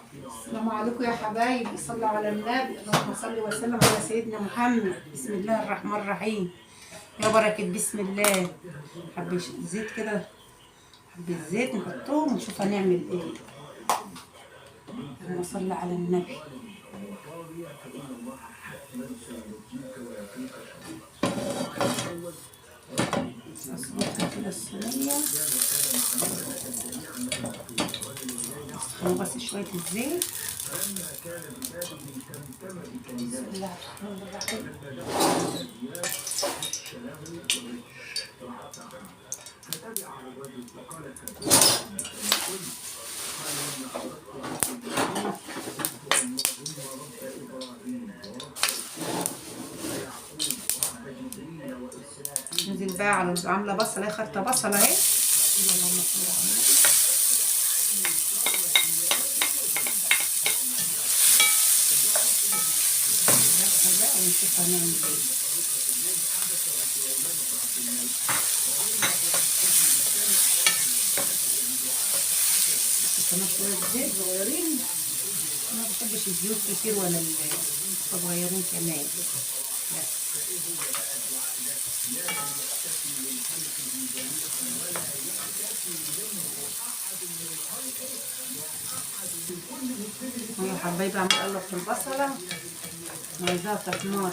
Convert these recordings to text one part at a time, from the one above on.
السلام عليكم يا حبايبي، صلوا على النبي. اللهم صل وسلم على سيدنا محمد. بسم الله الرحمن الرحيم. يا بركة بسم الله. حبة زيت كده، حبة زيت نحطهم ونشوف هنعمل ايه. اللهم صل على النبي. اصبحنا كده الصينية، اسخنوا بس شوية الزيت. بسم الله الرحمن الرحيم. ننزل بقى على عاملة بصلة، هي خرطة بصلة اهي. اللهم صل على النبي. بقى ونشوف هنعمل ايه. كمان شوية زيت صغيرين، ما بحبش الزيوت كتير ولا صغيرين كمان بس. يا حبايبي عم اقلب في البصلة، عايزاها تحمر.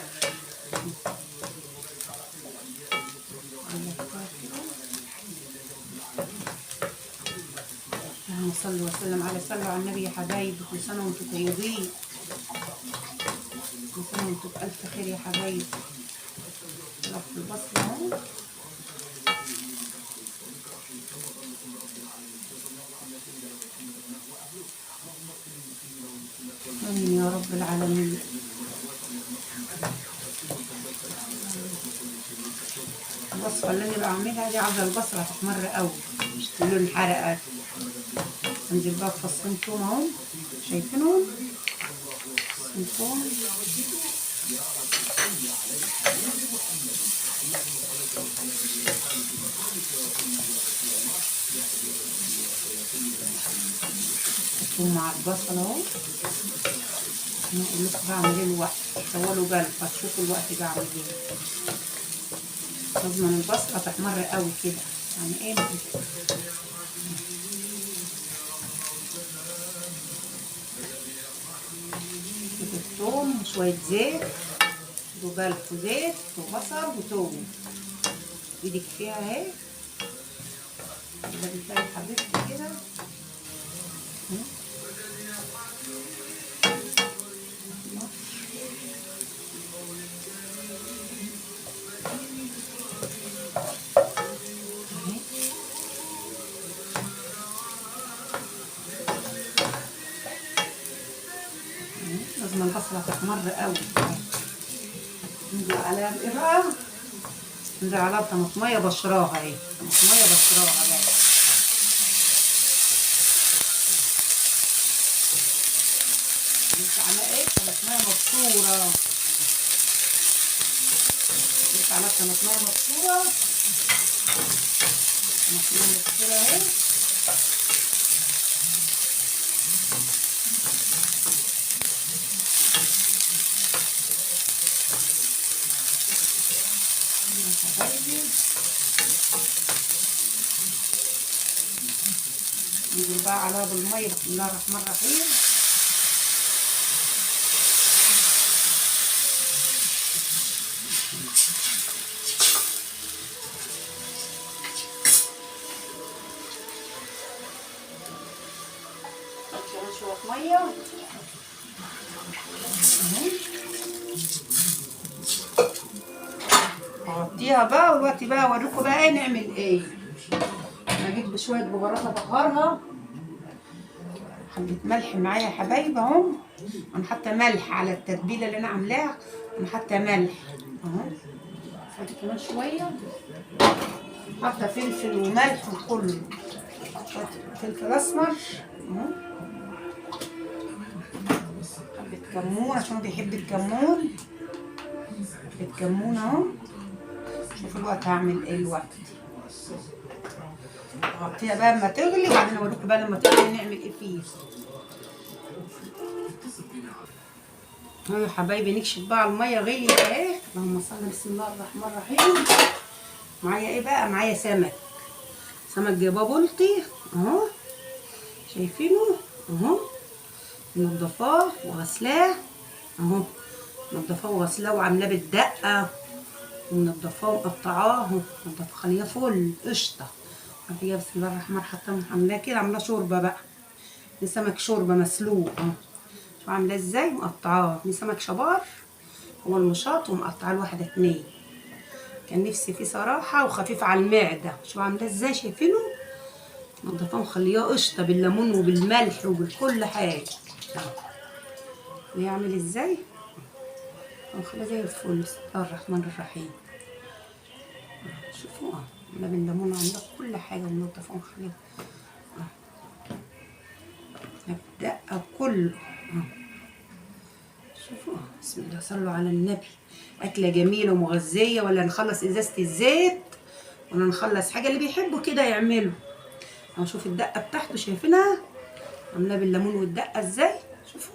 اللهم صل وسلم على النبي يا حبايبي. كل سنة وانتم طيبين، كل سنة وانتم بألف خير يا حبايبي. اقلب في البصلة اهو. امين يا رب العالمين. الوصفة اللي انا بعملها دي عايزة البصلة تحمر قوي، مش تقولوا انحرقت. انزل بقى بفصين توم اهو، شايفينهم؟ فصين توم. التوم مع البصل اهو. انا اقول لكم بعمل ايه الوقت، طولوا بالكم هتشوفوا الوقت بعمل ايه. لازم البصلة تحمر قوي كده، يعني ايه الثوم وشوية زيت. خدوا بالكوا، زيت وبصل وثوم. ايدك فيها اهي كده، بتلاقي حبيبتي كده. لازم البصلة تحمر قوي. ننزل عليها بايه بقى؟ ننزل عليها بطماطمية بشراها اهي، طماطمية بشراها بقى. ننزل على ايه؟ طماطمية مبشورة. ننزل عليها طماطمية مبشورة. طماطمية مبشورة اهي. ننزل بقى عليها بالمية. بسم الله الرحمن الرحيم. كمان شوية مية اغطيها بقى. والوقت بقى اوريكم بقى ايه نعمل ايه. اجيب بشوية بهارات ابهرها. حبة ملح معايا يا حبايبي اهو. انا حاطه ملح على التتبيله اللي انا عاملاها. انا حاطه ملح اهو. حاطه كمان شويه، حاطه فلفل وملح وكله. شويه فلفل اسمر اهو. حبه كمون عشان بيحب الكمون. حبه كمون اهو. شوفوا الوقت هعمل ايه الوقت. اغطيها بقى اما تغلي، وبعدين اوريكم بقى لما تغلي نعمل ايه فيه. اهو يا حبايبي نكشف بقى على الميه غليت اهي. اللهم صل بسم الله الرحمن الرحيم. معايا ايه بقى؟ معايا سمك جايباه بلطي اهو، شايفينه اهو، منضفاه وغسلاه اهو، منضفاه وغسلاه وعاملاه بالدقه ومنضفاه ومقطعاه، منضفاه خليه فل قشطه. هي بسم الله الرحمن الرحيم عاملاه كده، عاملاه شوربه بقى. دي سمك شوربه مسلوق اهو، شوف عاملاه ازاي مقطعاه. دي سمك شبار هو المشاط ومقطعاه لواحده اتنين، كان نفسي فيه صراحه وخفيف على المعده. شوف عاملاه ازاي، شايفينه منضفاه مخلياه قشطه بالليمون وبالملح وبكل حاجه اهو. ويعمل ازاي مخليها زي الفل. بسم الله الرحمن الرحيم. شوفوا عاملاه بالليمون وعاملاه كل حاجه ومنضفاه مخليها بالدقه كله. شوفوا بسم الله صلوا على النبي. أكلة جميلة ومغذية، ولا نخلص إزازة الزيت ولا نخلص حاجة. اللي بيحبوا كده يعملوا أهو. شوف الدقة بتاعته شايفينها عاملاها بالليمون والدقة ازاي. شوفوا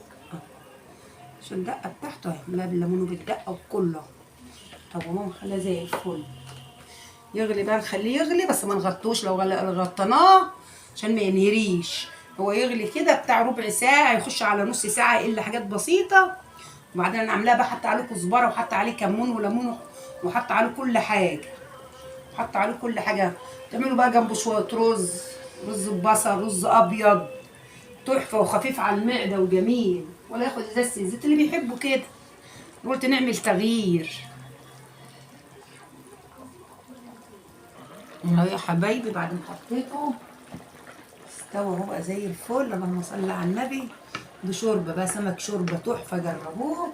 شوف الدقة بتاعته اهي عاملاها بالليمون وبالدقة وكله. طب وماما مخليها زي الفل. يغلي بقى نخليه يغلي بس ما نغطوش، لو غطيناه عشان ما ينهريش. هو يغلي كده بتاع ربع ساعة، يخش على نص ساعة إلا حاجات بسيطة. وبعدين انا عاملاه بقى حط عليه كزبره وحط عليه كمون وليمون وحط عليه كل حاجه، حط عليه كل حاجه. تعملوا بقى جنبه شويه رز ببصل، رز ابيض، تحفه وخفيف على المعده وجميل، ولا ياخد ازازه الزيت. اللي بيحبوا كده قلت نعمل تغيير اهو يا حبايبي. بعد ما حطيته استوى اهو بقى زي الفل. اللهم صل على النبي. دي شوربه بقى سمك شوربه تحفه، جربوه.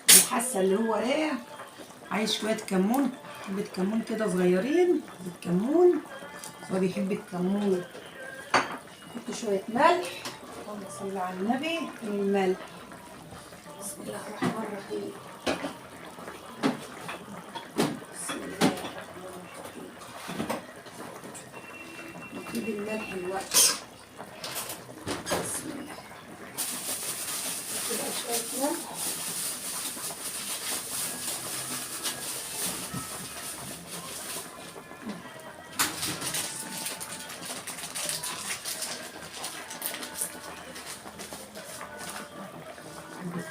وحاسه اللي هو ايه، عايز شويه كمون، حبه كمون كده صغيرين، حبه كمون. هو بيحب الكمون. حط شويه ملح، اللهم صل على النبي. الملح بسم الله الرحمن الرحيم. بسم الله الرحمن الرحيم. نجيب الملح الوقت. بسم الله كده شويه ملح.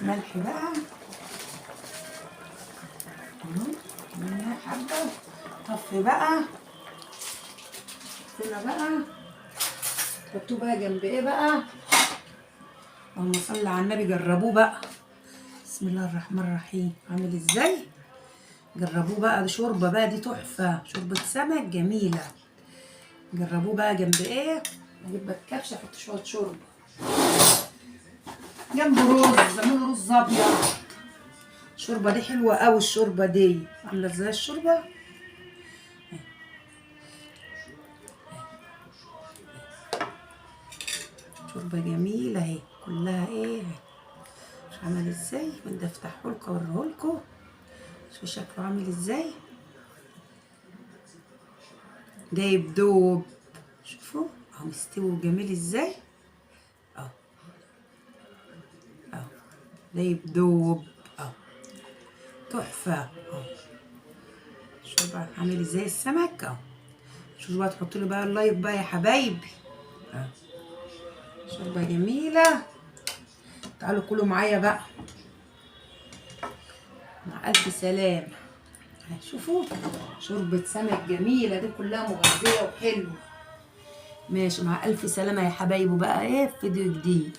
ملح بقى منها حبة. طفي بقى كده بقى. حطوه بقى جنب ايه بقى. اللهم صل على النبي. جربوه بقى بسم الله الرحمن الرحيم. عامل ازاي؟ جربوه بقى. دي شوربة بقى، دي تحفة، شوربة سمك جميلة. جربوه بقى جنب ايه. اجيب بقى الكبشة احط شوية شوربة جنب رز، اعملوا رز ابيض. الشوربه دي حلوه قوي. الشوربه دي عامله ازاي الشوربه. شوربه جميله اهي كلها ايه. مش عامل ازاي. بدي افتحه لكم اوريه لكم. شوفوا شكله عامل ازاي. دايب دوب. شوفوا اهو مستوي وجميل ازاي اهو. اهو دايب دوب اهو تحفه اهو. شوفوا بقى عامل ازاي السمك اهو. شوفوا بقى تحطوا له بقى اللايك بقى يا حبايبي اهو. شوربه جميله. تعالوا كلوا معايا بقى. مع الف سلامه. شوفوا شوربه سمك جميله دي كلها مغذيه وحلوه. ماشي مع الف سلامه يا حبايبي بقى ايه في فيديو جديد.